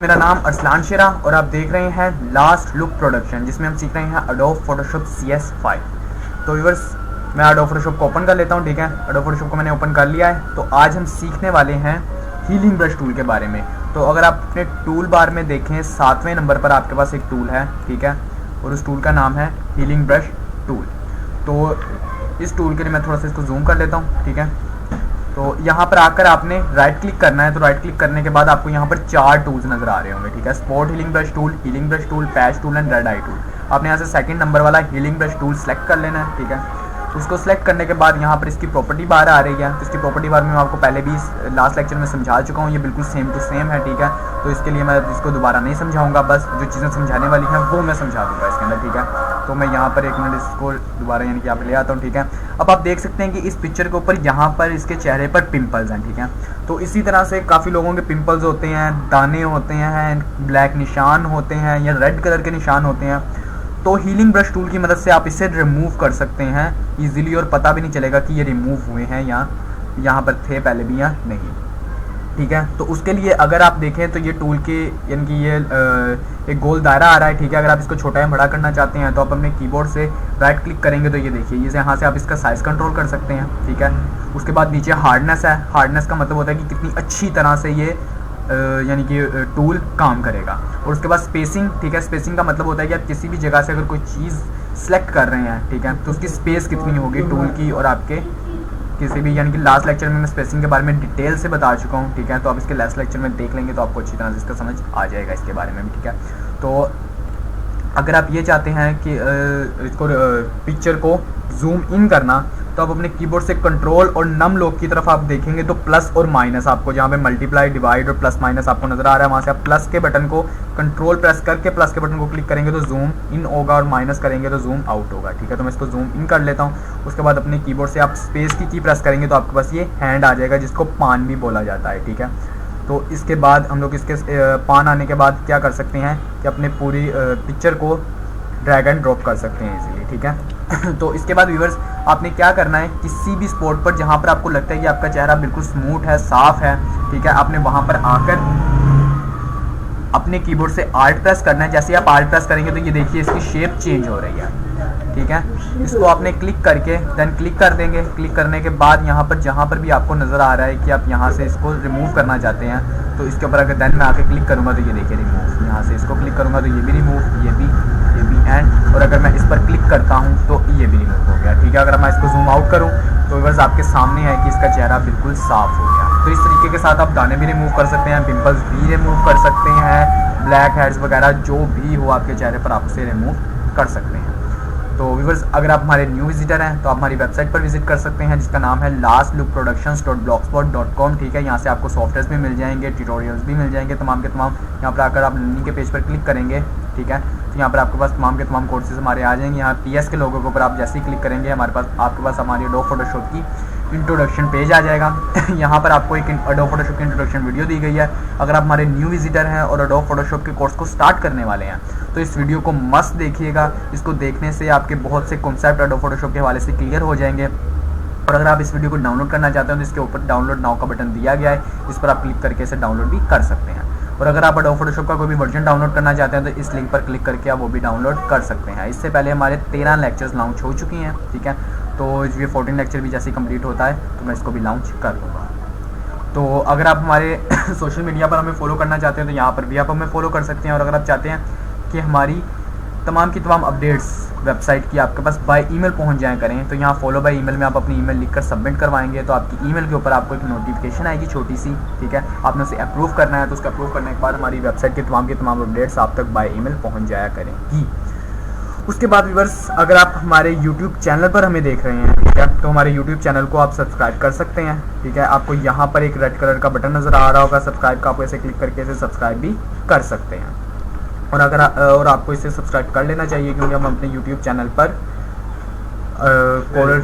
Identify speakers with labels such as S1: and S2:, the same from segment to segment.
S1: मेरा नाम अरसलान शेरा और आप देख रहे हैं लास्ट लुक प्रोडक्शन, जिसमें हम सीख रहे हैं एडोब फोटोशॉप CS5। तो व्यूअर्स, मैं एडोब फोटोशॉप को ओपन कर लेता हूं। ठीक है, एडोब फोटोशॉप को मैंने ओपन कर लिया है। तो आज हम सीखने वाले हैं हीलिंग ब्रश टूल के बारे में। तो अगर आप अपने टूल बार में देखें, 7वें नंबर पर आपके पास एक टूल है। ठीक है, और उस टूल का नाम है हीलिंग ब्रश टूल। तो इस टूल के लिए मैं थोड़ा सा इसको जूम कर लेता हूँ। ठीक है, तो यहाँ पर आकर आपने राइट क्लिक करना है। तो राइट क्लिक करने के बाद आपको यहाँ पर 4 टूल्स नजर आ रहे होंगे। ठीक है, spot healing brush tool, patch tool and red I tool. आपने यहाँ से सेकंड नंबर वाला हीलिंग ब्रश टूल सेलेक्ट कर लेना है। ठीक है, उसको सेलेक्ट करने के बाद यहाँ पर इसकी प्रॉपर्टी बार आ रही है। तो इसकी प्रॉपर्टी बार में मैं आपको पहले भी लास्ट लेक्चर में समझा चुका हूँ, ये बिल्कुल सेम टू सेम है। ठीक है, तो इसके लिए मैं इसको दोबारा नहीं समझाऊंगा, बस जो चीज़ें समझाने वाली हैं वो मैं समझा दूंगा इसके अंदर। ठीक है, तो मैं यहाँ पर 1 मिनट इसको दोबारा यानी कि यहाँ पे ले आता हूँ। ठीक है, अब आप देख सकते हैं कि इस पिक्चर के ऊपर यहाँ पर इसके चेहरे पर पिंपल्स हैं। ठीक है, तो इसी तरह से काफ़ी लोगों के पिंपल्स होते हैं, दाने होते हैं, ब्लैक निशान होते हैं या रेड कलर के निशान होते हैं। तो हीलिंग ब्रश टूल की मदद से आप इसे रिमूव कर सकते हैं इजीली, और पता भी नहीं चलेगा कि ये रिमूव हुए हैं या यहाँ पर थे पहले भी या नहीं। ठीक है, तो उसके लिए अगर आप देखें तो ये टूल के यानी कि ये एक गोल दायरा आ रहा है। ठीक है, अगर आप इसको छोटा या बड़ा करना चाहते हैं तो आप अपने कीबोर्ड से राइट क्लिक करेंगे तो ये देखिए, ये यहाँ से आप इसका साइज़ कंट्रोल कर सकते हैं। ठीक है, उसके बाद नीचे हार्डनेस है। हार्डनेस का मतलब होता है कि कितनी अच्छी तरह से ये यानी कि टूल काम करेगा। और उसके बाद स्पेसिंग। ठीक है, स्पेसिंग का मतलब होता है कि आप किसी भी जगह से अगर कोई चीज़ सेलेक्ट कर रहे हैं, ठीक है, तो उसकी स्पेस कितनी होगी टूल की और आपके किसी भी, यानी कि लास्ट लेक्चर में मैं स्पेसिंग के बारे में डिटेल से बता चुका हूँ। ठीक है, तो आप इसके लास्ट लेक्चर में देख लेंगे तो आपको अच्छी तरह से इसका समझ आ जाएगा इसके बारे में भी। ठीक है, तो अगर आप ये चाहते हैं कि इसको पिक्चर को जूम इन करना, तो आप अपने कीबोर्ड से कंट्रोल और नम लॉक की तरफ आप देखेंगे तो प्लस और माइनस, आपको जहाँ पे मल्टीप्लाई, डिवाइड और प्लस माइनस आपको नजर आ रहा है, वहाँ से आप प्लस के बटन को कंट्रोल प्रेस करके प्लस के बटन को क्लिक करेंगे तो जूम इन होगा और माइनस करेंगे तो जूम आउट होगा। ठीक है, तो मैं इसको जूम इन कर लेता हूँ। उसके बाद अपने कीबोर्ड से आप स्पेस की प्रेस करेंगे तो आपके पास ये हैंड आ जाएगा, जिसको पान भी बोला जाता है। ठीक है, तो इसके बाद हम लोग इसके पान आने के बाद क्या कर सकते हैं कि अपने पूरी पिक्चर को ड्रैग एंड ड्रॉप कर सकते हैं इजीली। ठीक है, तो इसके बाद व्यूअर्स, आपने क्या करना है, किसी भी स्पॉट पर जहाँ पर आपको लगता है कि आपका चेहरा बिल्कुल स्मूथ है, साफ है, ठीक है, आपने वहाँ पर आकर अपने कीबोर्ड से आल्ट प्रेस करना है। जैसे आप आल्ट प्रेस करेंगे तो ये देखिए इसकी शेप चेंज हो रही है। ठीक है, इसको आपने क्लिक करके देन क्लिक कर देंगे। क्लिक करने के बाद यहाँ पर जहाँ पर भी आपको नज़र आ रहा है कि आप यहाँ से इसको रिमूव करना चाहते हैं, तो इसके ऊपर अगर देन मैं आके क्लिक करूँगा तो ये देखिए रिमूव। यहाँ से इसको क्लिक करूँगा तो ये भी रिमूव, ये भी एंड, और अगर मैं इस पर क्लिक करता हूँ तो ये भी रिमूव हो गया। ठीक है, अगर मैं इसको जूम आउट करूँ तो बस आपके सामने है कि इसका चेहरा बिल्कुल साफ हो गया। तो इस तरीके के साथ आप दाने भी रिमूव कर सकते हैं, पिंपल्स भी रिमूव कर सकते हैं, ब्लैक हेड्स वगैरह जो भी हो आपके चेहरे पर, आप उसे रिमूव कर सकते हैं। तो व्यूअर्स, अगर आप हमारे न्यू विजिटर हैं तो आप हमारी वेबसाइट पर विजिट कर सकते हैं, जिसका नाम है lastlookproductions.blogspot.com। ठीक है, यहाँ से आपको सॉफ्टवेयर भी मिल जाएंगे, ट्यूटोरियल्स भी मिल जाएंगे तमाम के तमाम। यहाँ पर आकर आप लर्निंग के पेज पर क्लिक करेंगे। ठीक है, तो यहाँ पर आपके पास तमाम के तमाम कोर्सेज हमारे आ जाएंगे। यहाँ PS के लोगों के ऊपर आप जैसे ही क्लिक करेंगे आपके पास हमारी एडोब फोटोशॉप की इंट्रोडक्शन पेज आ जाएगा। यहाँ पर आपको एक एडोब फोटोशॉप की इंट्रोडक्शन वीडियो दी गई है। अगर आप हमारे न्यू विजिटर हैं और एडोब फोटोशॉप के कोर्स को स्टार्ट करने वाले हैं तो इस वीडियो को मस्त देखिएगा। इसको देखने से आपके बहुत से कॉन्सेप्ट एडोब फोटोशॉप के हवाले से क्लियर हो जाएंगे। और अगर आप इस वीडियो को डाउनलोड करना चाहते हैं तो इसके ऊपर डाउनलोड नाउ का बटन दिया गया है, इस पर आप क्लिक करके इसे डाउनलोड भी कर सकते हैं। और अगर आप एडोब फोटोशॉप का कोई भी वर्जन डाउनलोड करना चाहते हैं तो इस लिंक पर क्लिक करके आप वो भी डाउनलोड कर सकते हैं। इससे पहले हमारे 13 लेक्चर्स लॉन्च हो चुकी हैं। ठीक है, तो ये 14 लेक्चर भी जैसे ही कंप्लीट होता है तो मैं इसको भी लॉन्च कर दूँगा। तो अगर आप हमारे सोशल मीडिया पर हमें फॉलो करना चाहते हैं तो यहाँ पर भी आप हमें फॉलो कर सकते हैं। और अगर आप चाहते हैं कि हमारी तमाम की तमाम अपडेट्स वेबसाइट की आपके पास बाय ईमेल पहुंच जाए करें, तो यहाँ फॉलो बाय ईमेल में आप अपनी ईमेल लिखकर सबमिट करवाएंगे तो आपकी ईमेल के ऊपर आपको एक नोटिफिकेशन आएगी छोटी सी। ठीक है, आपने उसे अप्रूव करना है, तो उसका अप्रूव करने के बाद हमारी वेबसाइट की तमाम अपडेट्स आप तक बाय ईमेल पहुँच जाया करेंगी। उसके बाद व्यूअर्स, अगर आप हमारे YouTube चैनल पर हमें देख रहे हैं, ठीक है, तो हमारे YouTube चैनल को आप सब्सक्राइब कर सकते हैं। ठीक है, आपको यहाँ पर एक रेड कलर का बटन नज़र आ रहा होगा सब्सक्राइब का, आपको इसे क्लिक करके इसे सब्सक्राइब भी कर सकते हैं। और आपको इसे सब्सक्राइब कर लेना चाहिए, क्योंकि हम अपने YouTube चैनल पर कोरल,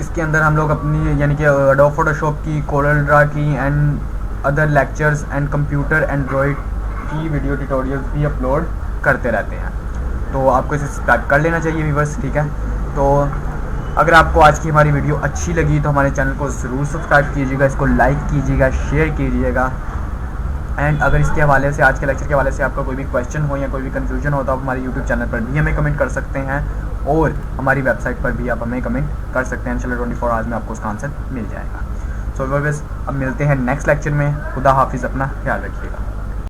S1: इसके अंदर हम लोग अपनी यानी कि एडोब फोटोशॉप की, कोरल ड्रा की and other lectures and computer Android की वीडियो ट्यूटोरियल्स भी अपलोड करते रहते हैं। तो आपको इसे सब्सक्राइब कर लेना चाहिए व्यूअर्स। ठीक है, तो अगर आपको आज की हमारी वीडियो अच्छी लगी तो हमारे चैनल को ज़रूर सब्सक्राइब कीजिएगा, इसको लाइक कीजिएगा, शेयर कीजिएगा। एंड अगर इसके हवाले से, आज के लेक्चर के हवाले से आपका कोई भी क्वेश्चन हो या कोई भी कन्फ्यूजन हो तो आप हमारे यूट्यूब चैनल पर भी हमें कमेंट कर सकते हैं और हमारी वेबसाइट पर भी आप हमें कमेंट कर सकते हैं। इंशाल्लाह 24 आवर्स में आपको उसका आंसर मिल जाएगा। सो बस अब मिलते हैं नेक्स्ट लेक्चर में। खुदा हाफिज़, अपना ख्याल रखिएगा।